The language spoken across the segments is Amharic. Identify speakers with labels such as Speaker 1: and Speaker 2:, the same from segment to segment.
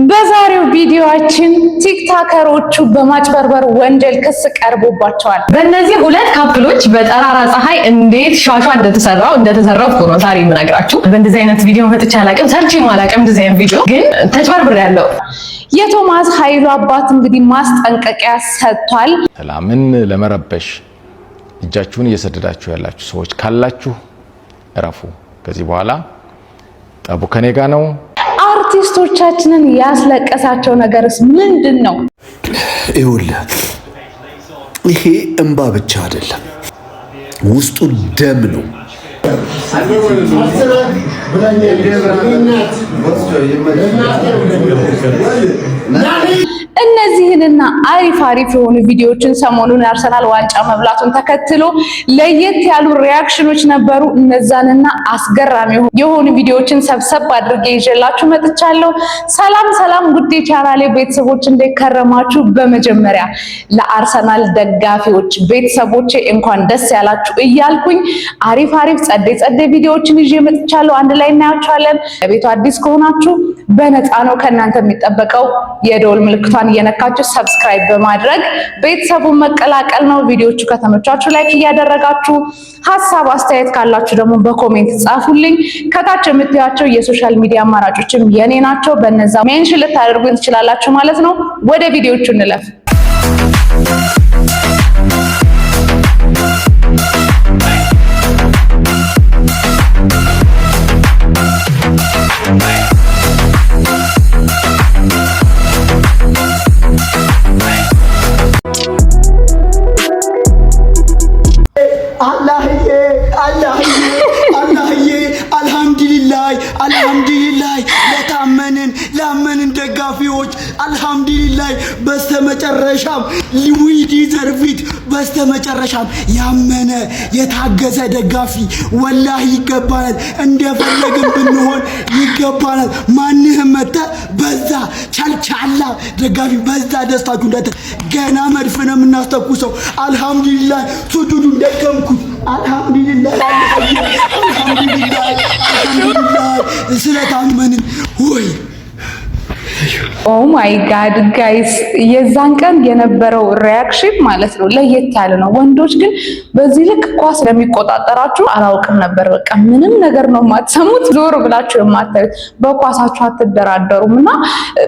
Speaker 1: በዛሬው ቪዲዮአችን ቲክቶከሮቹ በማጭበርበር ወንጀል ክስ ቀርቦባቸዋል።
Speaker 2: በእነዚህ ሁለት ካፕሎች በጠራራ ፀሐይ እንዴት ሻሻ እንደተሰራው እኮ ነው ዛሬ የምነግራችሁ። በእንደዚህ አይነት ቪዲዮ መጥቼ አላውቅም፣ ሰርቼም አላውቅም። እንደዚህ አይነት ቪዲዮ ግን ተጭበርብሬያለሁ።
Speaker 1: የቶማስ ኃይሉ አባት እንግዲህ ማስጠንቀቂያ ሰጥቷል።
Speaker 3: ሰላምን ለመረበሽ እጃችሁን እየሰደዳችሁ ያላችሁ ሰዎች ካላችሁ እረፉ። ከዚህ በኋላ ጠቡ ከኔ ጋር ነው።
Speaker 1: አርቲስቶቻችንን ያስለቀሳቸው ነገርስ ምንድነው?
Speaker 4: ይሄ እንባ ብቻ አይደለም፣ ውስጡ ደም ነው።
Speaker 1: እነዚህንና አሪፍ የሆኑ ቪዲዮዎችን ሰሞኑን አርሰናል ዋንጫ መብላቱን ተከትሎ ለየት ያሉ ሪያክሽኖች ነበሩ። እነዛንና አስገራሚ የሆኑ ቪዲዮዎችን ሰብሰብ አድርጌ ይዤላችሁ መጥቻለሁ። ሰላም ጉዴ ቻናሌ ቤተሰቦች እንዴት ከረማችሁ? በመጀመሪያ ለአርሰናል ደጋፊዎች ቤተሰቦቼ እንኳን ደስ ያላችሁ እያልኩኝ አሪፍ ጸዴ ቪዲዮዎችን ይዤ መጥቻለሁ። አንድ ላይ እናያቸዋለን። ለቤቱ አዲስ ከሆናችሁ በነፃ ነው ከእናንተ የሚጠበቀው የደወል ምልክቷን እየነካችሁ ሰብስክራይብ በማድረግ ቤተሰቡን መቀላቀል ነው። ቪዲዮቹ ከተመቻችሁ ላይክ እያደረጋችሁ ሐሳብ አስተያየት ካላችሁ ደግሞ በኮሜንት ጻፉልኝ። ከታች የምታያቸው የሶሻል ሚዲያ አማራጮችም የኔ ናቸው። በእነዛ ሜንሽን ልታደርጉኝ ትችላላችሁ ማለት ነው። ወደ ቪዲዮቹ እንለፍ።
Speaker 4: አልহামዱሊላህ ላመንን ደጋፊዎች አልহামዱሊላህ በስተመጨረሻም ሊዊዲ ዘርፊት በስተመጨረሻም ያመነ የታገዘ ደጋፊ ወላሂ ይገባናል። እንደፈለግን ብንሆን ይገባናል። ማንህም መጣ በዛ ቻልቻላ ደጋፊ በዛ ደስታችሁ እንደተ ገና መድፍ ነው የምናስተኩሰው። አልহামዱሊላህ ሱጁዱን ደከምኩት። አልহামዱሊላህ ስለታመንን ወይ
Speaker 1: ኦ ማይ ጋድ ጋይስ፣ የዛን ቀን የነበረው ሪያክሽን ማለት ነው ለየት ያለ ነው። ወንዶች ግን በዚህ ልክ ኳስ ለሚቆጣጠራችሁ አላውቅም ነበር። በቃ ምንም ነገር ነው የማትሰሙት፣ ዞር ብላችሁ የማታዩት፣ በኳሳችሁ አትደራደሩም እና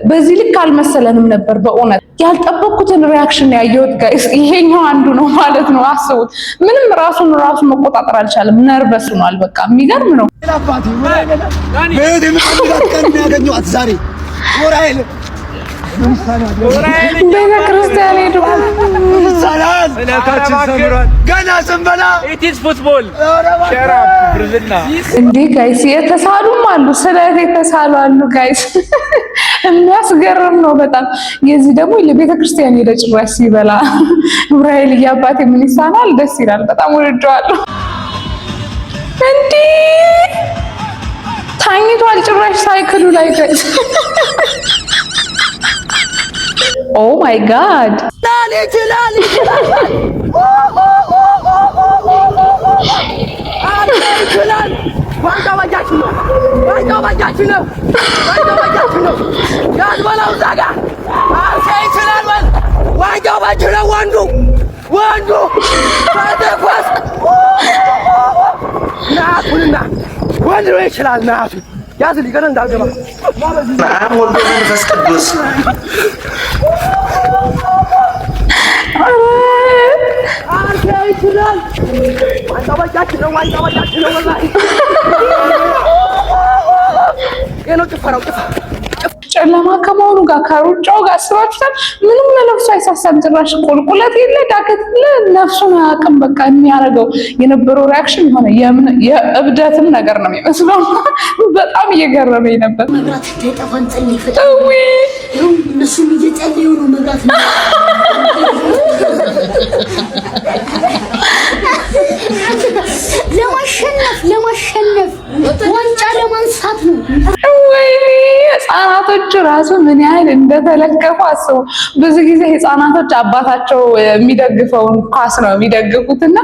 Speaker 1: በዚህ ልክ አልመሰለንም ነበር። በእውነት ያልጠበቅኩትን ሪያክሽን ያየሁት ጋይስ፣ ይሄኛው አንዱ ነው ማለት ነው። አስቡት፣ ምንም ራሱን መቆጣጠር አልቻለም፣ ነርቨስ ሆኗል። በቃ የሚገርም ነው።
Speaker 4: ዛሬ ኡራኤል
Speaker 1: ቤተክርስቲያን ሄዱ።
Speaker 5: ሰላም ስለታችን ሰምሯል። ገና ስንበላ ኢትስ ፉትቦል ሸራብ ብርዝና
Speaker 1: እንዴ ጋይስ፣ የተሳሉም አሉ፣ ስለዚህ የተሳሉ አሉ ጋይስ። የሚያስገርም ነው በጣም። የዚህ ደግሞ ለቤተክርስቲያን ሄደ ጭራሽ ሲበላ ኡራኤል ያባቴ ምን ይሳናል? ደስ ይላል። በጣም ወድጄዋለሁ። እንዴ ታኝቷል ጭራሽ ሳይክሉ ላይ ጋይስ። ኦ ማይ ጋድ
Speaker 4: ይችላል ወንዱ ተደፋስ ናቱና ወንድ ነው ይችላል። ናቱ ያዝ ሊቀር እንዳልገባ ማም ወልዶ መንፈስ ቅዱስ አንተ ይችላል። ዋንጫባጃችን ነው ወላሂ የነው ጭፈራው
Speaker 1: ጨለማ ከመሆኑ ጋር ከሩጫው ጋር አስባችሁታል? ምንም ለነፍሱ አይሳሳም ጭራሽ። ቁልቁለት የለ ዳገት የለ ነፍሱን አያውቅም። በቃ የሚያደርገው የነበረው ሪያክሽን የሆነ የእብደትም ነገር ነው የሚመስለው። በጣም እየገረመኝ ነበር።
Speaker 6: መብራት ተጠፋን ጸልይ ፈጣሪ ነው እነሱም እየጸለዩ ነው። መብራት ነው ለማሸነፍ ዋንጫ ለማንሳት ነው።
Speaker 1: ወይ ህፃናቶቹ ራሱ ምን ያህል እንደተለከፉ አስቡ። ብዙ ጊዜ ህፃናቶች አባታቸው የሚደግፈውን ኳስ ነው የሚደግፉትና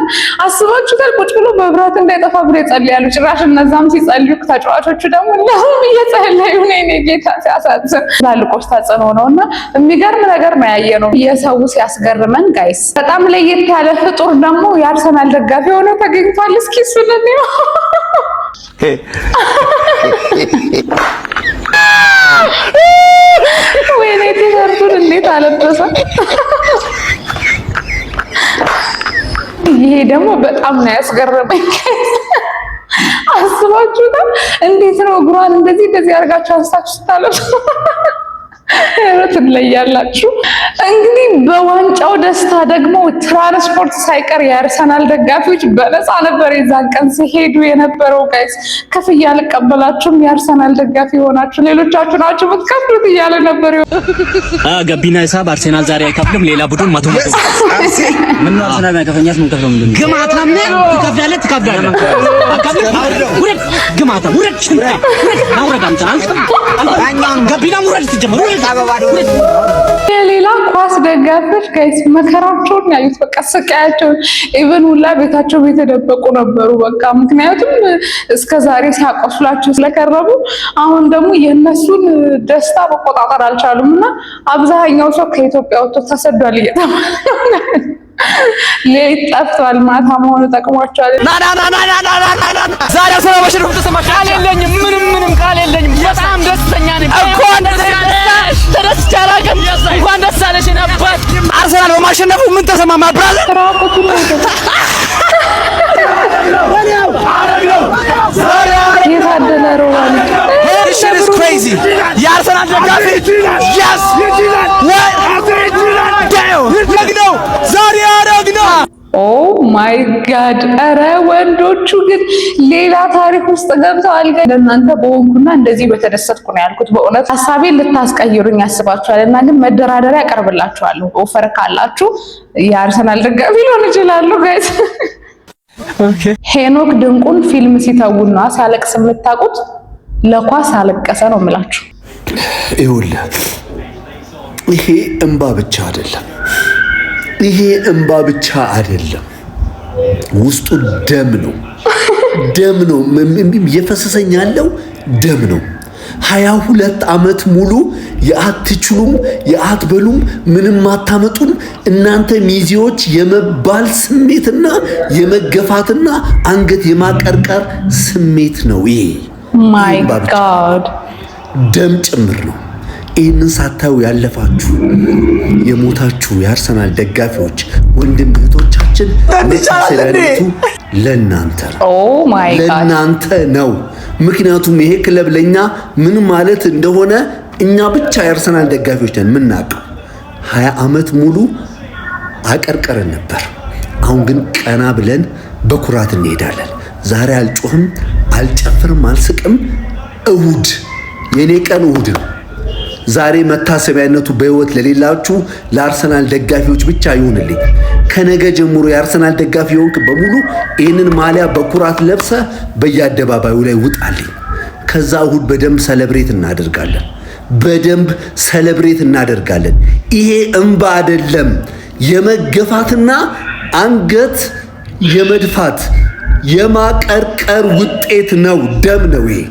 Speaker 1: አስባችሁታል? ቁጭ ብሎ መብራት እንዳይጠፋ ብሎ ይጸልያሉ። ጭራሽ እነዛም ሲጸልዩ ተጫዋቾቹ ደግሞ ለሁም እየጸለዩ ነው። እኔ ጌታ ሲያሳዝን ትላልቆች ተጽዕኖ ነውና የሚገርም ነገር ነው ያየነው። የሰው ሲያስገርመን ጋይስ። በጣም ለየት ያለ ፍጡር ደግሞ የአርሰናል ደጋፊ ሆኖ ተገኝቷል። እስኪ እሱን እንየው። ወይኔ ቲሸርቱን እንዴት አለበሰ! ይሄ ደግሞ በጣም ነው ያስገረመኝ። አስባችሁታል? እንዴት ነው እግሯን እንደዚህ አድርጋችሁ አንስታችሁ ስታለብሱ ትለያላችሁ። እንግዲህ በዋንጫው ደስታ ደግሞ ትራንስፖርት ሳይቀር የአርሰናል ደጋፊዎች በነፃ ነበር የዛን ቀን ሲሄዱ የነበረው። ጋይስ ክፍያ አልቀበላችሁም የአርሰናል ደጋፊ ሆናችሁ ሌሎቻችሁ ናችሁ የምትከፍሉት እያለ ነበር።
Speaker 7: ገቢና ሂሳብ አርሰናል ዛሬ አይከፍልም፣ ሌላ ቡድን መቶ ምን ነው አርሰናል አይከፍኛስ ምን ከፍለው ምንድን ነው ግማታ ምን ትከፍላለህ ውረድ ግማታ ውረድ አውረድ አንተ ገቢና ውረድ ትጀምሩ
Speaker 1: የሌላ ኳስ ደጋፊዎች ጋይስ መከራቸውን ያዩት። በቃ ስቃያቸውን ኢቨን ሁላ ቤታቸው የተደበቁ ነበሩ። በቃ ምክንያቱም እስከዛሬ ሲያቆስሏቸው ስለቀረቡ አሁን ደግሞ የነሱን ደስታ መቆጣጠር አልቻሉም እና አብዛኛው ሰው ከኢትዮጵያ ወጥቶ ተሰዷል እየተባለ ሌሊት ጠፍቷል። ማታ መሆኑ ጠቅሟቸዋል።
Speaker 5: ዛሬ ሰው በሽሩ ተሰማሽ አለልኝም ምንም ቃል የለኝም። በጣም ደስተኛ ነኝ። እንኳን ተደስቻለሁ። እንኳን ደስ አለሽ ነበር። አርሰናል በማሸነፉ ምን ተሰማማ? ብራዘር
Speaker 1: የታደለ ሮዋን
Speaker 5: This is crazy. የአርሰናል ደጋፊ yes ዛሬ አረግነው።
Speaker 1: ኦ ማይ ጋድ! ኧረ ወንዶቹ ግን ሌላ ታሪክ ውስጥ ገብተዋል። ለእናንተ በወንኩና እንደዚህ በተደሰትኩ ነው ያልኩት። በእውነት ሀሳቤን ልታስቀይሩኝ ያስባችኋል እና ግን መደራደሪያ ያቀርብላችኋለሁ። ኦፈር ካላችሁ የአርሰናል ደጋፊ ሊሆን ይችላሉ ጋይስ። ሄኖክ ድንቁን ፊልም ሲተውና ሲያለቅስ የምታውቁት ለኳስ አለቀሰ ነው የምላችሁ።
Speaker 8: ይኸውልህ ይሄ እንባ ብቻ አይደለም፣ ይሄ እንባ ብቻ አይደለም፣ ውስጡ ደም ነው። ደም ነው የፈሰሰኝ ያለው ደም ነው። 22 ዓመት ሙሉ የአትችሉም የአትበሉም ምንም አታመጡም እናንተ ሚዜዎች የመባል ስሜትና የመገፋትና አንገት የማቀርቀር ስሜት ነው ይሄ።
Speaker 1: ማይ ጋድ
Speaker 8: ደም ጭምር ነው። ይህንን ሳታዩ ያለፋችሁ የሞታችሁ የአርሰናል ደጋፊዎች ወንድም እህቶቻችን መታሰሪያነቱ ለእናንተ ነው፣ ለእናንተ ነው። ምክንያቱም ይሄ ክለብ ለእኛ ምን ማለት እንደሆነ እኛ ብቻ የአርሰናል ደጋፊዎች ነን የምናውቀው። 20 ዓመት ሙሉ አቀርቀረን ነበር። አሁን ግን ቀና ብለን በኩራት እንሄዳለን። ዛሬ አልጮህም፣ አልጨፍርም፣ አልስቅም። እሁድ የኔ ቀን እሁድ ነው። ዛሬ መታሰቢያነቱ በህይወት ለሌላችሁ ለአርሰናል ደጋፊዎች ብቻ ይሁንልኝ። ከነገ ጀምሮ የአርሰናል ደጋፊ ሆንክ በሙሉ ይህንን ማሊያ በኩራት ለብሰ በየአደባባዩ ላይ ውጣልኝ። ከዛ እሁድ በደንብ ሰለብሬት እናደርጋለን፣ በደንብ ሰለብሬት እናደርጋለን። ይሄ እንባ አይደለም፣ የመገፋትና አንገት የመድፋት የማቀርቀር ውጤት ነው። ደም ነው ይሄ።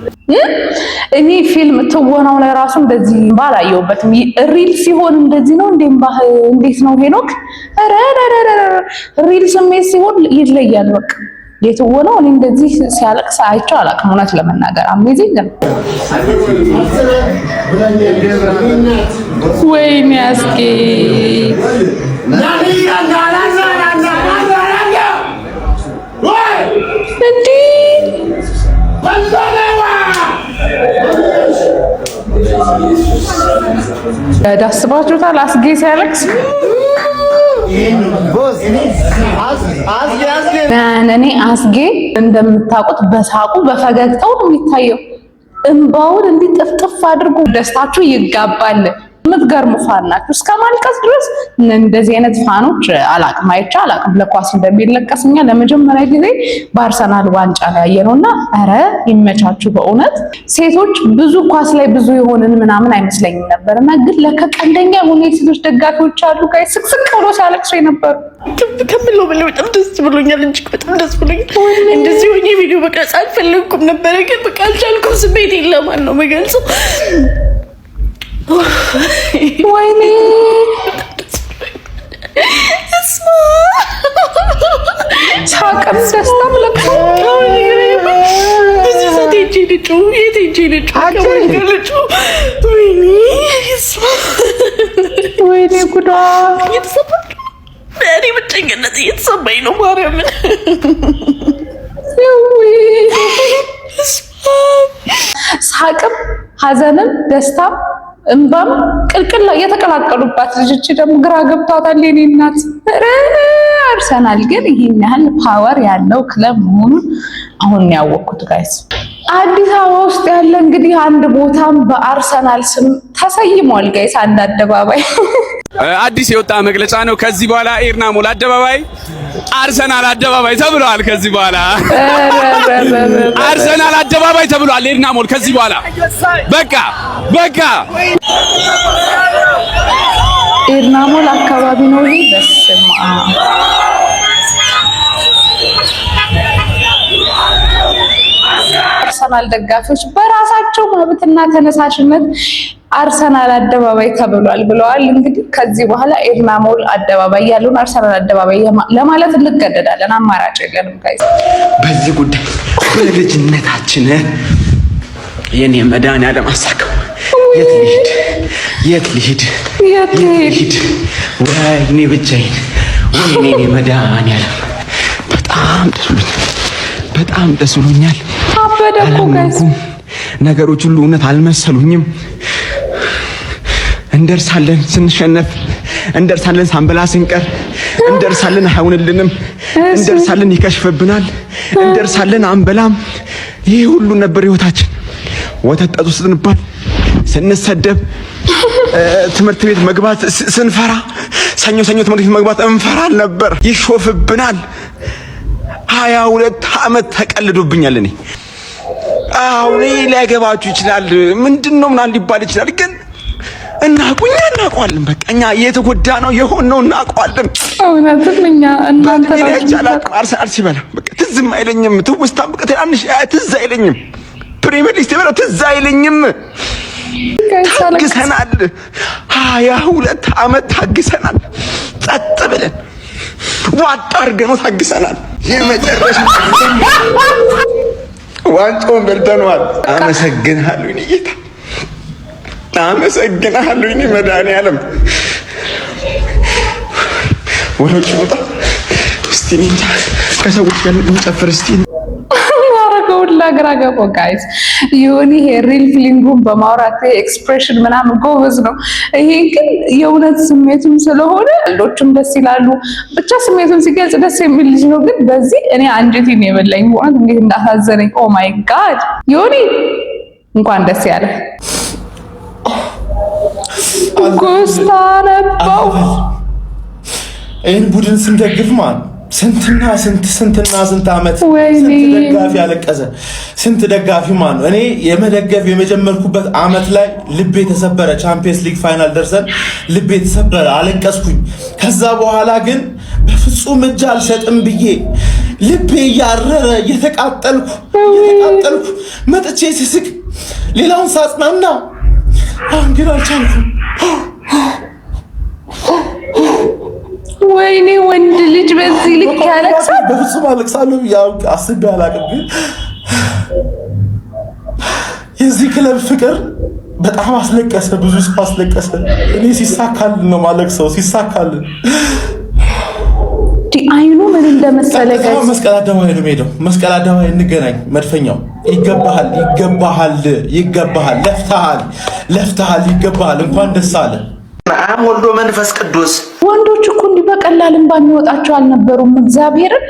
Speaker 1: እኔ ፊልም ትወናው ላይ ራሱ እንደዚህ ባላየውበትም ሪል ሲሆን እንደዚህ ነው። እንዴት ነው ሄኖክ? ሪል ስሜት ሲሆን ይለያል። በቃ የትወናው እኔ እንደዚህ ሲያለቅስ አይቼው አላውቅም። እውነት ለመናገር አሜዚንግ ነው። ወይኔ አስጌ ዳስባችሁታል? አስጌ ሲያለቅስ እኔ አስጌ እንደምታውቁት በሳቁ በፈገግታው ነው የሚታየው። እንባውን እንዲህ ጥፍጥፍ አድርጎ ደስታችሁ ይጋባል። የምትገርሙ ፋን ናችሁ እስከ ማልቀስ ድረስ። እንደዚህ አይነት ፋኖች አላቅም ለኳስ እንደሚለቀስኛ ለመጀመሪያ ጊዜ በአርሰናል ዋንጫ ላይ ያየነውና ኧረ ይመቻችሁ በእውነት። ሴቶች ብዙ ኳስ ላይ ብዙ የሆንን ምናምን አይመስለኝም ነበርና ግን ለከቀንደኛ የሆኑ የሴቶች ደጋፊዎች አሉ ጋር ስቅስቅ ብሎ ሲያለቅሱ የነበሩ
Speaker 9: ከምለው በላይ በጣም ደስ ብሎኛል። እጅግ በጣም ደስ ብሎኛል። እንደዚህ ሆኜ ቪዲዮ መቅረጽ አልፈለኩም ነበር ግን በቃ አልቻልኩም። ስሜቴን ለማን ነው የምገልጸው?
Speaker 1: ወይኔ ሳቅም ደስታም ለቅሶ ወይኔ ጉዳ
Speaker 9: እኔ ብቸኝነት እየተሰማኝ ነው ማርያምን።
Speaker 1: ሳቅም ሀዘንም ደስታም እንባም ቅልቅል የተቀላቀሉባት ልጅ ደግሞ ግራ ገብቷታል የኔ እናት። አርሰናል ግን ይሄን ያህል ፓወር ያለው ክለብ መሆኑን አሁን ያወቅኩት ጋይስ። አዲስ አበባ ውስጥ ያለ እንግዲህ አንድ ቦታም በአርሰናል ስም ተሰይሟል ጋይስ። አንድ አደባባይ
Speaker 10: አዲስ የወጣ መግለጫ ነው። ከዚህ በኋላ ኤርና ሞል አደባባይ አርሰናል አደባባይ ተብሏል። ከዚህ በኋላ አርሰናል አደባባይ ተብሏል። ኤርና ሞል ከዚህ በኋላ በቃ
Speaker 1: ኤርና ሞል አካባቢ ነው ይሄ። በስመ አብ አርሰናል ደጋፊዎች በራሳቸው መብትና ተነሳሽነት አርሰናል አደባባይ ተብሏል ብለዋል። እንግዲህ ከዚህ በኋላ ኤርና ሞል አደባባይ ያለውን አርሰናል አደባባይ ለማለት እንገደዳለን። አማራጭ የለንም ጋይስ።
Speaker 11: በዚህ ጉዳይ በልጅነታችን የኔ መድኃኒዓለም አሳከው የት ልሂድ ወይኔ ብቻዬን ወይኔ መድኃኒዓለም በጣም ደስ ብሎኛል።
Speaker 1: አበደኩ ጋይስ።
Speaker 11: ነገሮች ሁሉ እውነት አልመሰሉኝም። እንደርሳለን ስንሸነፍ፣ እንደርሳለን ሳንበላ ስንቀር፣ እንደርሳለን አይሆንልንም፣ እንደርሳለን ይከሽፍብናል፣ እንደርሳለን አንበላም። ይሄ ሁሉ ነበር ህይወታችን። ወተት ጠጡ ስንባል፣ ስንሰደብ፣ ትምህርት ቤት መግባት ስንፈራ፣ ሰኞ ትምህርት ቤት መግባት እንፈራል ነበር። ይሾፍብናል። 22 ዓመት ተቀልዶብኛል። እኔ አሁን ሊያገባችሁ ይችላል፣ ምንድነው ምናምን ሊባል ይችላል። ግን እናውቀዋለን። በቃ እኛ የተጎዳ ነው የሆነው እናውቀዋለን።
Speaker 1: እውነትም እኛ እናንተ
Speaker 11: አርሰናል ሲበላ በቃ ትዝም አይለኝም። ትውስታም በቃ ትንሽ ትዝ አይለኝም። ፕሪሚየር ሊግ ሲበላ ትዝ አይለኝም። ታግሰናል። 22 ዓመት ታግሰናል። ጸጥ ብለን ዋጣ አድርገነው ታግሰናል። የመጨረሻ ዋንጫውን በልተነዋል። አመሰግናለሁ እኔ ጌታ፣ አመሰግናለሁ እኔ መድኃኒዓለም። ወሮች ወጣ እስቲ እንጃ ከሰዎች ጋር እንጨፍር እስቲ
Speaker 1: ያረገውላ ግራ ገባው ጋይስ። ይሁን ይሄ ሪል ፊሊንጉን በማውራት ኤክስፕሬሽን ምናምን ጎበዝ ነው። ይሄ ግን የእውነት ስሜቱም ስለሆነ ልጆችም ደስ ይላሉ። ብቻ ስሜቱን ሲገልጽ ደስ የሚል ልጅ ነው። ግን በዚህ እኔ አንጀቴን የበላኝ በእውነት እንዴት እንዳሳዘነኝ። ኦ ማይ ጋድ ዮኒ እንኳን ደስ ያለ ጎስታ ነባው።
Speaker 12: ይህን ቡድን ስንደግፍ ማን ስንትና ስንት ዓመት ስንት ደጋፊ ያለቀሰ ስንት ደጋፊ ማን ነው። እኔ የመደገፍ የመጀመርኩበት ዓመት ላይ ልቤ ተሰበረ። ቻምፒየንስ ሊግ ፋይናል ደርሰን ልቤ ተሰበረ፣ አለቀስኩኝ። ከዛ በኋላ ግን በፍጹም እጅ አልሰጥም ብዬ ልቤ እያረረ እየተቃጠልኩ መጥቼ ስስቅ ሌላውን ሳጽናና አሁን ግን አልቻልኩም።
Speaker 1: ወይኔ ወንድ ልጅ በዚህ ልክ ያለቅሳል?
Speaker 12: በፍጹም አለቅሳለሁ ያው አስቤ አላቅም። ግን የዚህ ክለብ ፍቅር በጣም አስለቀሰ፣ ብዙ ሰው አስለቀሰ። እኔ ሲሳካልን ነው ማለቅሰው፣ ሲሳካልን
Speaker 1: አይኑ ምን እንደመሰለ ጋር
Speaker 12: መስቀል አደባባይ ነው ሄደው መስቀል አደባባይ እንገናኝ። መድፈኛው ይገባሃል፣ ለፍተሃል፣ ይገባሃል። እንኳን ደስ አለ።
Speaker 11: አብ ወልዶ መንፈስ ቅዱስ።
Speaker 1: ወንዶች እኮ እንዲህ በቀላል እንባ የሚወጣቸው አልነበሩም። እግዚአብሔርን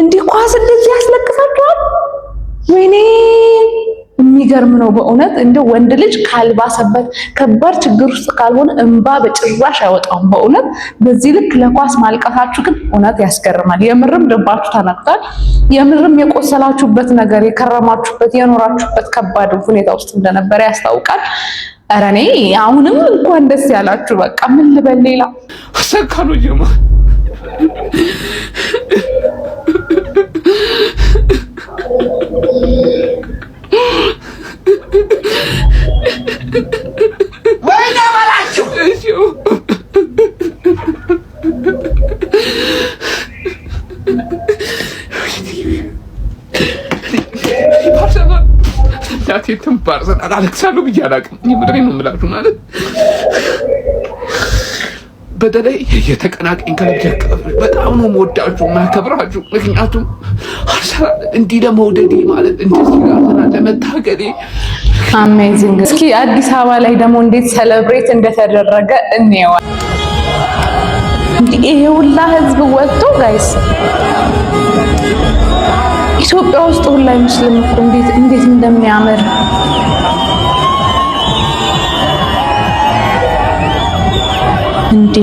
Speaker 1: እንዲህ ኳስ እንደዚህ ያስለቅሳቸዋል። ወይኔ የሚገርም ነው በእውነት እንደ ወንድ ልጅ ካልባሰበት ከባድ ችግር ውስጥ ካልሆነ እንባ በጭራሽ አይወጣም። በእውነት በዚህ ልክ ለኳስ ማልቀሳችሁ ግን እውነት ያስገርማል። የምርም ልባችሁ ተነክቷል። የምርም የቆሰላችሁበት ነገር የከረማችሁበት የኖራችሁበት ከባድ ሁኔታ ውስጥ እንደነበረ ያስታውቃል። ኧረ እኔ አሁንም እንኳን ደስ ያላችሁ። በቃ ምን ልበል ሌላ
Speaker 10: ሰካሉ ጀማ
Speaker 5: ወይኔ በላችሁ
Speaker 10: ያቴትም ባርሰናል አለክሳለሁ ብዬ አላውቅም። ምድሬ ነው የምላችሁ ማለት በተለይ የተቀናቀኝ ከልብ በጣም ነው የምወዳችሁ ማከብራችሁ። ምክንያቱም አርሰናል እንዲህ ለመውደዴ ማለት እንደዚህ አርሰናል ለመታገሌ
Speaker 1: አሜዚንግ። እስኪ አዲስ አበባ ላይ ደግሞ እንዴት ሴሌብሬት እንደተደረገ እንየዋለን። ይሄ ሁላ ህዝብ ወጥቶ ጋይስ ኢትዮጵያ ውስጥ ሁላ ሙስሊም እኮ እንዴት እንደሚያምር እንዴ!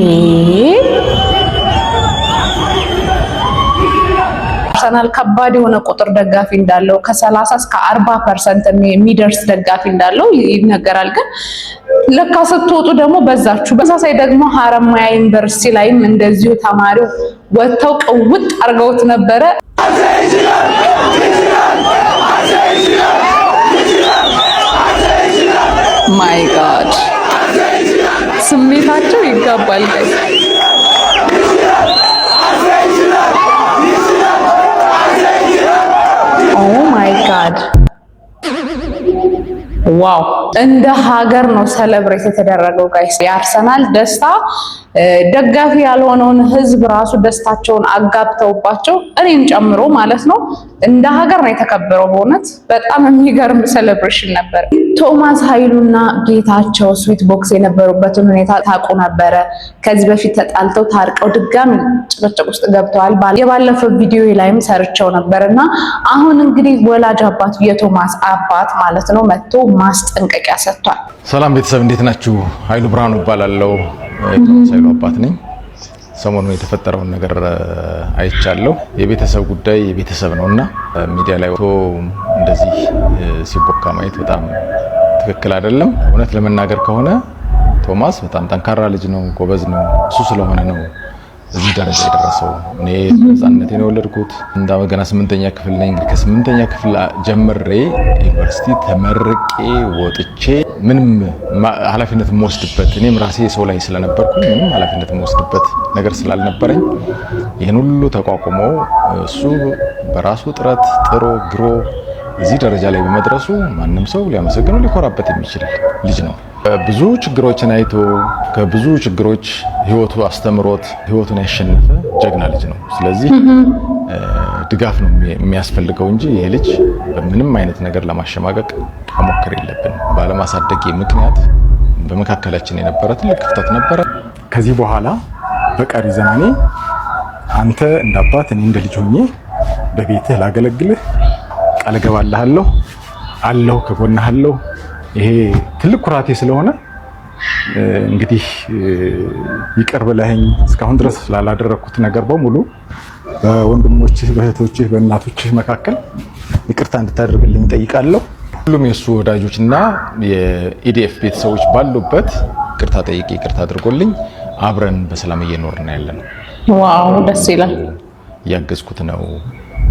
Speaker 1: አርሰናል ከባድ የሆነ ቁጥር ደጋፊ እንዳለው ከ30 እስከ 40% የሚደርስ ደጋፊ እንዳለው ይነገራል። ግን ለካ ስትወጡ ደግሞ በዛችሁ። በዛሳይ ደግሞ ሀረማያ ዩኒቨርሲቲ ላይም እንደዚሁ ተማሪው ወጥተው ቅውጥ አድርገውት ነበረ። ማይ ጋድ ስሜታቸው ይጋባል። ኦ ማይ ጋድ ዋው! እንደ ሀገር ነው ሴሌብሬት የተደረገው ጋይስ። የአርሰናል ደስታ ደጋፊ ያልሆነውን ህዝብ ራሱ ደስታቸውን አጋብተውባቸው እኔን ጨምሮ ማለት ነው እንደ ሀገር ነው የተከበረው። በእውነት በጣም የሚገርም ሴሌብሬሽን ነበር። ቶማስ ኃይሉና ጌታቸው ስዊት ቦክስ የነበሩበትን ሁኔታ ታውቁ ነበረ። ከዚህ በፊት ተጣልተው ታርቀው ድጋሚ ጭቅጭቅ ውስጥ ገብተዋል። የባለፈው ቪዲዮ ላይም ሰርቸው ነበርና አሁን እንግዲህ ወላጅ አባቱ የቶማስ አባት ማለት ነው መጥቶ ማስጠንቀቂያ ሰጥቷል።
Speaker 3: ሰላም ቤተሰብ እንዴት ናችሁ? ኃይሉ ብርሃኑ እባላለሁ። ኃይሉ አባት ነኝ። ሰሞኑን የተፈጠረውን ነገር አይቻለሁ። የቤተሰብ ጉዳይ የቤተሰብ ነውና ሚዲያ ላይ ወጥቶ እንደዚህ ሲቦካ ማየት በጣም ትክክል አይደለም። እውነት ለመናገር ከሆነ ቶማስ በጣም ጠንካራ ልጅ ነው፣ ጎበዝ ነው። እሱ ስለሆነ ነው እዚህ ደረጃ የደረሰው። እኔ ህፃንነቴን የወለድኩት ገና 8ኛ ክፍል ነኝ። ከ8ኛ ክፍል ጀምሬ ዩኒቨርሲቲ ተመርቄ ወጥቼ ምንም ኃላፊነት የምወስድበት እኔም ራሴ ሰው ላይ ስለነበርኩ ምንም ኃላፊነት የምወስድበት ነገር ስላልነበረኝ ይህን ሁሉ ተቋቁሞ እሱ በራሱ ጥረት ጥሮ ግሮ እዚህ ደረጃ ላይ በመድረሱ ማንም ሰው ሊያመሰግነው ሊኮራበት የሚችል ልጅ ነው። ብዙ ችግሮችን አይቶ ከብዙ ችግሮች ህይወቱ አስተምሮት ህይወቱን ያሸነፈ ጀግና ልጅ ነው። ስለዚህ ድጋፍ ነው የሚያስፈልገው እንጂ ይሄ ልጅ በምንም አይነት ነገር ለማሸማቀቅ መሞከር የለብን። ባለማሳደግ ምክንያት በመካከላችን የነበረ ትልቅ ክፍተት ነበረ።
Speaker 12: ከዚህ በኋላ በቀሪ ዘመኔ አንተ እንደ አባት እኔ እንደ ልጅ ሆኜ በቤትህ ላገለግልህ ቃል እገባልሃለሁ። አለሁ፣ ከጎንህ አለሁ። ይሄ ትልቅ ኩራቴ ስለሆነ እንግዲህ ይቅር ብለኸኝ እስካሁን ድረስ ላላደረኩት ነገር በሙሉ በወንድሞችህ፣ በእህቶችህ፣ በእናቶችህ መካከል ይቅርታ እንድታደርግልኝ ጠይቃለሁ። ሁሉም የሱ ወዳጆችና የኢዲኤፍ ቤተሰቦች ባሉበት ይቅርታ ጠይቄ ይቅርታ አድርጎልኝ አብረን በሰላም እየኖርን ያለነው።
Speaker 1: ዋው ደስ ይላል።
Speaker 3: ያገዝኩት ነው።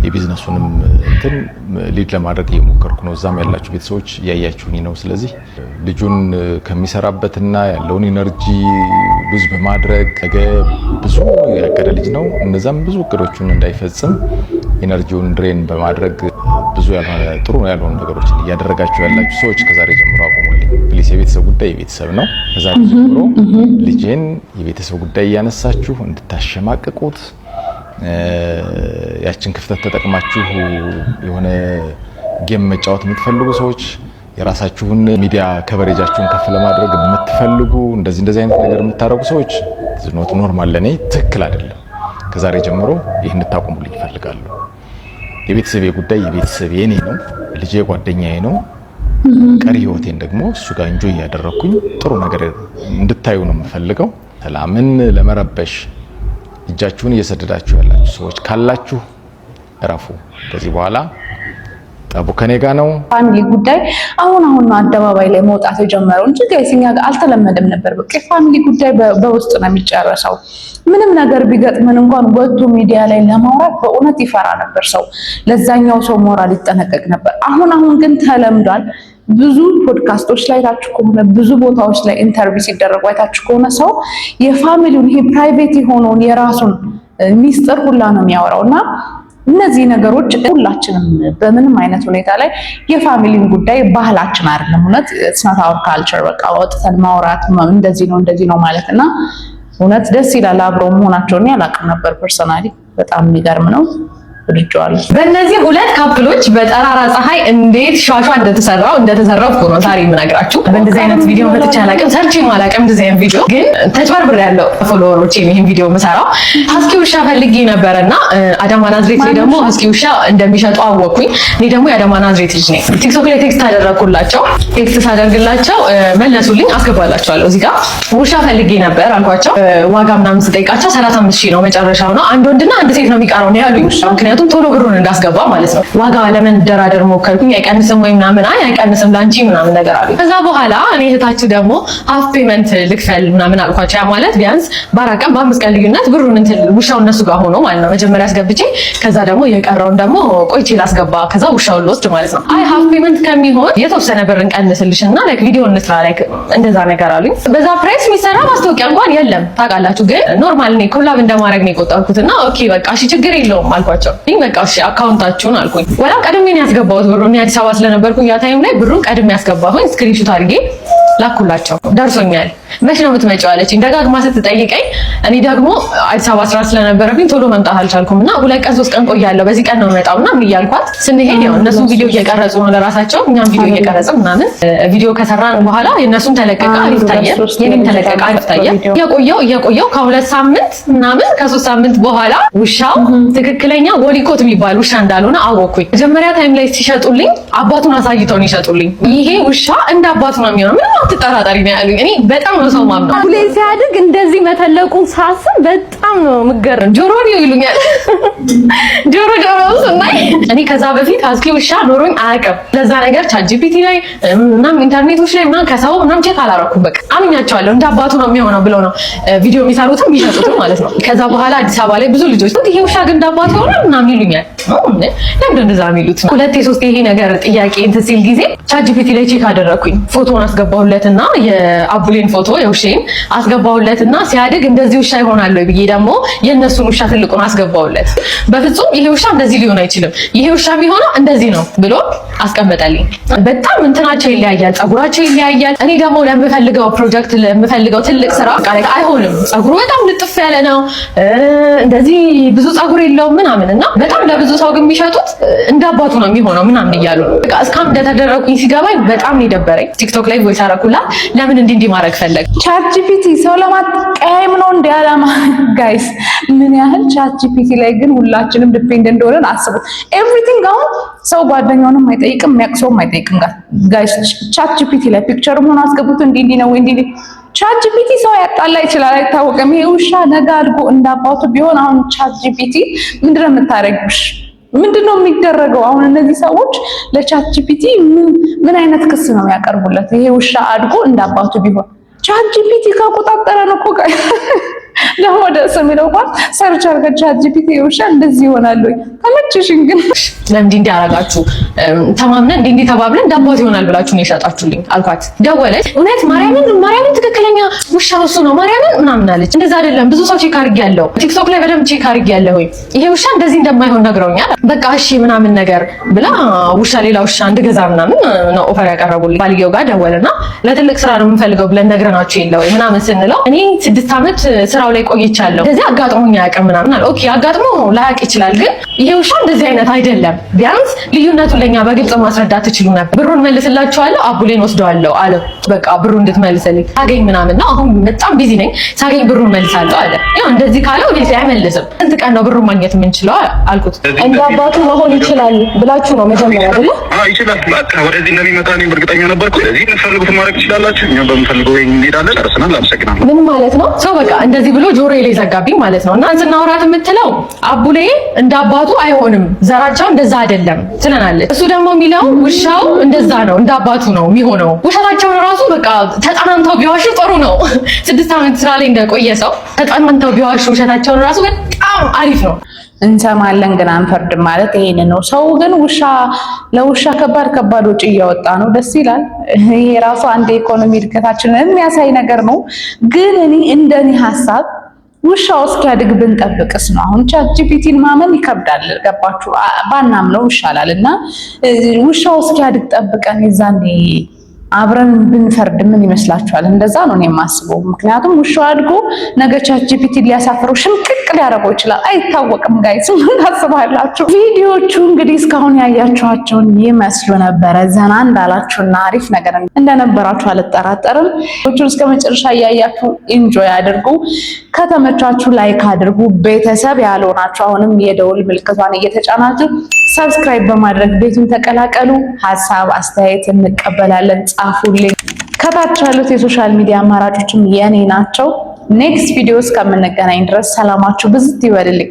Speaker 3: የቢዝነሱንም እንትን ሊድ ለማድረግ እየሞከርኩ ነው። እዛም ያላችሁ ቤተሰቦች እያያችሁኝ ነው። ስለዚህ ልጁን ከሚሰራበትና ያለውን ኢነርጂ ብዙ በማድረግ ነገ ብዙ ያቀደ ልጅ ነው። እነዛም ብዙ እቅዶቹን እንዳይፈጽም ኢነርጂውን ድሬን በማድረግ ብዙ ያልሆነ ጥሩ ያልሆኑ ነገሮችን እያደረጋችሁ ያላችሁ ሰዎች ከዛሬ ጀምሮ አቁሙልኝ ፕሊስ። የቤተሰብ ጉዳይ የቤተሰብ ነው። ከዛሬ ጀምሮ ልጄን የቤተሰብ ጉዳይ እያነሳችሁ እንድታሸማቅቁት ያችን ክፍተት ተጠቅማችሁ የሆነ ጌም መጫወት የምትፈልጉ ሰዎች፣ የራሳችሁን ሚዲያ ከቨሬጃችሁን ከፍ ለማድረግ የምትፈልጉ እንደዚህ አይነት ነገር የምታደርጉ ሰዎች ዝኖት ኖርማል፣ ለኔ ትክክል አይደለም። ከዛሬ ጀምሮ ይህን እንድታቆሙልኝ እፈልጋለሁ። የቤተሰቤ ጉዳይ የቤተሰቤ የኔ ነው። ልጄ ጓደኛዬ ነው። ቀሪ ህይወቴን ደግሞ እሱ ጋር እንጆይ ያደረኩኝ ጥሩ ነገር እንድታዩ ነው የምፈልገው። ሰላምን ለመረበሽ እጃችሁን እየሰደዳችሁ ያላችሁ ሰዎች ካላችሁ እረፉ። ከዚህ በኋላ ጠቡ ከኔ ጋር ነው።
Speaker 1: ፋሚሊ ጉዳይ አሁን ነው አደባባይ ላይ መውጣት የጀመረው እንጂ ጋይስኛ ጋር አልተለመደም ነበር። በቃ ፋሚሊ ጉዳይ በውስጥ ነው የሚጨረሰው። ምንም ነገር ቢገጥምን እንኳን ወጥቶ ሚዲያ ላይ ለማውራት በእውነት ይፈራ ነበር ሰው። ለዛኛው ሰው ሞራል ይጠነቀቅ ነበር። አሁን ግን ተለምዷል። ብዙ ፖድካስቶች ላይ ታችሁ ከሆነ ብዙ ቦታዎች ላይ ኢንተርቪው ሲደረጉ አይታችሁ ከሆነ ሰው የፋሚሊውን ይሄ ፕራይቬት የሆነውን የራሱን ሚስጥር ሁላ ነው የሚያወራውና እነዚህ ነገሮች ሁላችንም በምንም አይነት ሁኔታ ላይ የፋሚሊን ጉዳይ ባህላችን አይደለም። እውነት it's not our culture። በቃ ወጥተን ማውራት እንደዚህ ነው ማለትና እውነት ደስ ይላል። አብረው መሆናቸውን ያላቅም ነበር ፐርሰናሊ። በጣም የሚገርም ነው።
Speaker 2: በእነዚህ ሁለት ካፕሎች በጠራራ ፀሐይ እንዴት ሻሻ እንደተሰራው ነው ዛሬ የምነግራችሁ። በእንደዚህ አይነት ቪዲዮ መጥቼ አላውቅም፣ ሰርቼም አላውቅም። እንደዚህ አይነት ቪዲዮ ግን ተጭበርብሬ ያለው ፎሎወሮቼ ይሄን ቪዲዮ የምሰራው ሀስኪ ውሻ ፈልጌ ነበርና አዳማ ናዝሬት ላይ ደግሞ ሀስኪ ውሻ እንደሚሸጡ አወኩኝ። እኔ ደግሞ የአዳማ ናዝሬት ልጅ ነኝ። ቲክቶክ ላይ ቴክስት አደረኩላቸው። ቴክስት ሳደርግላቸው መለሱልኝ። አስገባላቸዋለሁ። እዚህ ጋር ውሻ ፈልጌ ነበር አልኳቸው። ዋጋ ምናምን ስጠይቃቸው 35,000 ነው መጨረሻው ነው። አንድ ወንድና አንድ ሴት ነው የሚቀረው ነው ያሉኝ። ምክንያቱም ቶሎ ብሩን እንዳስገባ ማለት ነው። ዋጋ ለመደራደር ሞከርኩኝ። አይቀንስም ወይ ምናምን አይቀንስም ላንቺ ምናምን ነገር አሉኝ። ከዛ በኋላ እኔ እህታችሁ ደግሞ ሀፍ ፔመንት ልክፈል ምናምን አልኳቸው። ያ ማለት ቢያንስ በ4 ቀን በ5 ቀን ልዩነት ብሩን ውሻው እነሱ ጋር ሆኖ ማለት ነው መጀመሪያ አስገብቼ ከዛ ደግሞ የቀረውን ደግሞ ቆይቼ ላስገባ ከዛ ውሻውን ልወስድ ማለት ነው። አይ ሀፍ ፔመንት ከሚሆን የተወሰነ ብር እንቀንስልሽና ቪዲዮ እንስራ እንደዛ ነገር አሉኝ። በዛ ፕራይስ የሚሰራ ማስታወቂያ እንኳን የለም ታውቃላችሁ። ግን ኖርማል ነው ኮላብ እንደማድረግ ነው የቆጠርኩትና ኦኬ በቃ እሺ ችግር የለውም አልኳቸው። በቃ እሺ አካውንታችሁን አልኩኝ። ወላ ቀድሜ ነው ያስገባሁት ብሩን። አዲስ አበባ ስለነበርኩኝ ያ ታይም ላይ ብሩን ቀድሜ ያስገባሁኝ። ስክሪንሾት አድርጌ ላኩላቸው። ደርሶኛል። መቼ ነው የምትመጪው አለችኝ ደጋግማ ስትጠይቀኝ። እኔ ደግሞ አዲስ አበባ ስራ ስለነበረብኝ ቶሎ መምጣት አልቻልኩምና 2 ቀን 3 ቀን ቆያለሁ በዚህ ቀን ነው የምመጣውና ምን እያልኳት ስንሄድ ያው እነሱም ቪዲዮ እየቀረጹ ነው ለራሳቸው፣ እኛም ቪዲዮ እየቀረጽን ምናምን ቪዲዮ ከሰራን በኋላ የእነሱም ተለቀቀ አሪፍ ታየ፣ የኔም ተለቀቀ አሪፍ ታየ። እየቆየው ከ2 ሳምንት ምናምን ከ3 ሳምንት በኋላ ውሻው ትክክለኛ ወሊኮት የሚባል ውሻ እንዳልሆነ አወኩኝ። መጀመሪያ ታይም ላይ ሲሸጡልኝ አባቱን አሳይተው ነው ይሸጡልኝ። ይሄ ውሻ እንደ አባቱ ነው የሚሆነው ምንም አትጠራጠሪ ነው ያሉኝ። እኔ በጣም ነው ሰው ማምነው። ሁሌ ሲያድግ እንደዚህ መተለቁን ሳስብ በጣም ነው የምገረም። ጆሮ ነው ይሉኛል ጆሮ ስናይ እኔ ከዛ በፊት ሀስኪ ውሻ ኖሮኝ አያውቅም። ለዛ ነገር ቻት ጂፒቲ ላይ ምናምን ኢንተርኔቶች ላይ ምናምን ከሰው ምናምን ቼክ አላረኩም። በቃ አምኛቸዋለሁ እንደ አባቱ ነው የሚሆነው ብለው ነው ቪዲዮ የሚሰሩትም የሚሸጡትም ማለት ነው። ከዛ በኋላ አዲስ አበባ ላይ ብዙ ልጆች ይሄ ውሻ ግን እንደ አባቱ ይሆናል ምናምን ይሉኛል። ለምን እንደዛ የሚሉት 2-3 ይሄ ነገር ጥያቄ እንትን ሲል ጊዜ ቻት ጂፒቲ ላይ ቼክ አደረኩኝ። ፎቶውን አስገባሁለትና የአቡሌን ፎቶ የውሻዬን አስገባሁለትና ሲያድግ እንደዚህ ውሻ ይሆናል ወይ ብዬ ደግሞ የነሱን ውሻ ትልቁን አስገባሁለት። በፍጹም ይሄ ውሻ እንደዚህ ሊሆን አይችልም፣ ይሄ ውሻ የሚሆነው እንደዚህ ነው ብሎ አስቀመጠልኝ። በጣም እንትናቸው ይለያያል፣ ጸጉራቸው ይለያያል። እኔ ደግሞ ለምፈልገው ፕሮጀክት ለምፈልገው ትልቅ ስራ ቃል አይሆንም። ጸጉሩ በጣም ልጥፍ ያለ ነው፣ እንደዚህ ብዙ ጸጉር የለውም ምናምን እና በጣም ለብዙ ሰው ግን የሚሸጡት እንደ አባቱ ነው የሚሆነው ምናምን እያሉ ነው። በቃ እስካሁን እንደተደረኩኝ ሲገባኝ በጣም ነው የደበረኝ። ቲክቶክ ላይ ቮይስ አደረኩላት። ለምን እንዲህ ማድረግ ፈለግ?
Speaker 1: ቻት ጂፒቲ ሰው ለማቀያየም ነው እንደ ዓላማ። ጋይስ ምን ያህል ቻት ጂፒቲ ላይ ግን ሁላችንም ዲፔንድ እንደሆነን አስቡት። ኤቭሪቲንግ አሁን ሰው ጓደኛውንም አይጠይቅም የሚያቅሰውም አይጠይቅም። ጋይስ ቻት ጂፒቲ ላይ ፒክቸር ሆኖ አስገቡት። እንዲህ ነው እንዲህ ቻት ጂፒቲ ሰው ያጣላ ይችላል አይታወቅም። ይሄ ውሻ ነገ አድጎ እንዳባቱ ቢሆን አሁን ቻት ጂፒቲ ምንድነው የምታረግሽ? ምንድነው የሚደረገው? አሁን እነዚህ ሰዎች ለቻት ጂፒቲ ምን አይነት ክስ ነው ያቀርቡለት? ይሄ ውሻ አድጎ እንዳባቱ ቢሆን ቻት ጂፒቲ ከቆጣጠረን እኮ ደግሞ ደስ የሚለው እንኳን ሰርች አድርገን ቻት ጂፒቲ ውሻ እንደዚህ ይሆናል ወይ ተመችሽን? ግን
Speaker 2: ለምን እንዲህ አደረጋችሁ? ተማምነን እንዲህ ተባብለን ዳቦት ይሆናል ብላችሁ ነው የሸጣችሁልኝ አልኳት። ደወለች። እውነት ማርያምን ትክክለኛ ውሻ እሱ ነው ማርያምን ምናምን አለች። እንደዛ አይደለም ብዙ ሰው ቼክ አድርጌያለሁ፣ ቲክቶክ ላይ በደንብ ቼክ አድርጌያለሁ። ይሄ ውሻ እንደዚህ እንደማይሆን ነግረውኛል። በቃ እሺ ምናምን ነገር ብላ ሌላ ውሻ እንድገዛ ምናምን ነው ኦፈር ያቀረቡልኝ። ባልየው ጋር ደወለና ለትልቅ ስራ ነው የምፈልገው ብለን ነግረናችሁ የለ ወይ ምናምን ስንለው እኔ 6 ዓመት ስራው ላይ ላይ ቆይቻለሁ እንደዚህ አጋጥሞኝ አያውቅም ምናምን አለ። ኦኬ አጋጥሞ ላያውቅ ይችላል፣ ግን ይሄ ውሻ እንደዚህ አይነት አይደለም። ቢያንስ ልዩነቱን ለኛ በግልጽ ማስረዳት ትችሉ ነበር። ብሩን መልስላችኋለሁ አቡሌን ወስደዋለሁ አለ። በቃ ብሩ እንድትመልስልኝ ሳገኝ ምናምን ነው። አሁን በጣም ቢዚ ነኝ፣ ሳገኝ ብሩን መልሳለሁ አለ። ያው እንደዚህ ካለው ቢዚ አይመልስም። ስንት ቀን ነው ብሩን ማግኘት የምንችለው አልኩት። እንደ አባቱ መሆን ይችላል ብላችሁ ነው መጀመሪያ አይደለ?
Speaker 13: አዎ ይችላል። በቃ ወደዚህ እንደሚመጣ እኔም እርግጠኛ ነበርኩ። ስለዚህ የምትፈልጉት ማድረግ ትችላላችሁ፣ እኛም በምንፈልገው እንሄዳለን። ጨርሰናል። አመሰግናለሁ።
Speaker 2: ምን ማለት ነው? ሰው በቃ እንደዚህ ብሎ ጆሮዬ ላይ ዘጋብኝ ማለት ነው። እና ስናወራት የምትለው አቡሌ እንደ አባቱ አይሆንም፣ ዘራቸው እንደዛ አይደለም ትለናለች። እሱ ደግሞ የሚለው ውሻው እንደዛ ነው፣ እንደ አባቱ ነው የሚሆነው። ውሸታቸውን ራሱ በቃ ተጠናንተው ቢዋሹ ጥሩ ነው። 6 ዓመት ስራ ላይ እንደቆየ ሰው ተጠናንተው ቢዋሹ ውሸታቸውን ራሱ በጣም አሪፍ ነው።
Speaker 1: እንሰማለን ግን አንፈርድም ማለት ይሄን ነው። ሰው ግን ለውሻ ከባድ ወጪ እያወጣ ነው። ደስ ይላል። ይሄ ራሱ አንድ የኢኮኖሚ እድገታችንን የሚያሳይ ነገር ነው። ግን እኔ እንደኔ ሀሳብ ውሻው እስኪያድግ ብንጠብቅስ ነው። አሁን ቻትጂፒቲን ማመን ይከብዳል። ገባችሁ? ባናምነው ይሻላል። እና ውሻው እስኪያድግ ጠብቀን የዛኔ አብረን ብንፈርድ ምን ይመስላችኋል? እንደዛ ነው እኔ የማስበው። ምክንያቱም ውሻው አድጎ ነገ ቻትጂፒቲ ሊያሳፍረው ሽምቅቅ ሊያደርገው ይችላል። አይታወቅም። ጋይስ ምን ታስባላችሁ? ቪዲዮቹ እንግዲህ እስካሁን ያያችኋቸውን ይመስሉ ነበረ። ዘና እንዳላችሁና አሪፍ ነገር እንደነበራችሁ አልጠራጠርም። ቪዲዮቹን እስከ መጨረሻ እያያችሁ ኢንጆይ አድርጉ። ከተመቻችሁ ላይክ አድርጉ። ቤተሰብ ያልሆናችሁ አሁንም የደውል ምልክቷን እየተጫናችሁ ሰብስክራይብ በማድረግ ቤቱን ተቀላቀሉ። ሀሳብ አስተያየት እንቀበላለን። ጻፉልኝ። ከታች ያሉት የሶሻል ሚዲያ አማራጮችም የኔ ናቸው። ኔክስት ቪዲዮ እስከምንገናኝ ድረስ ሰላማችሁ ብዝት ይበልልኝ።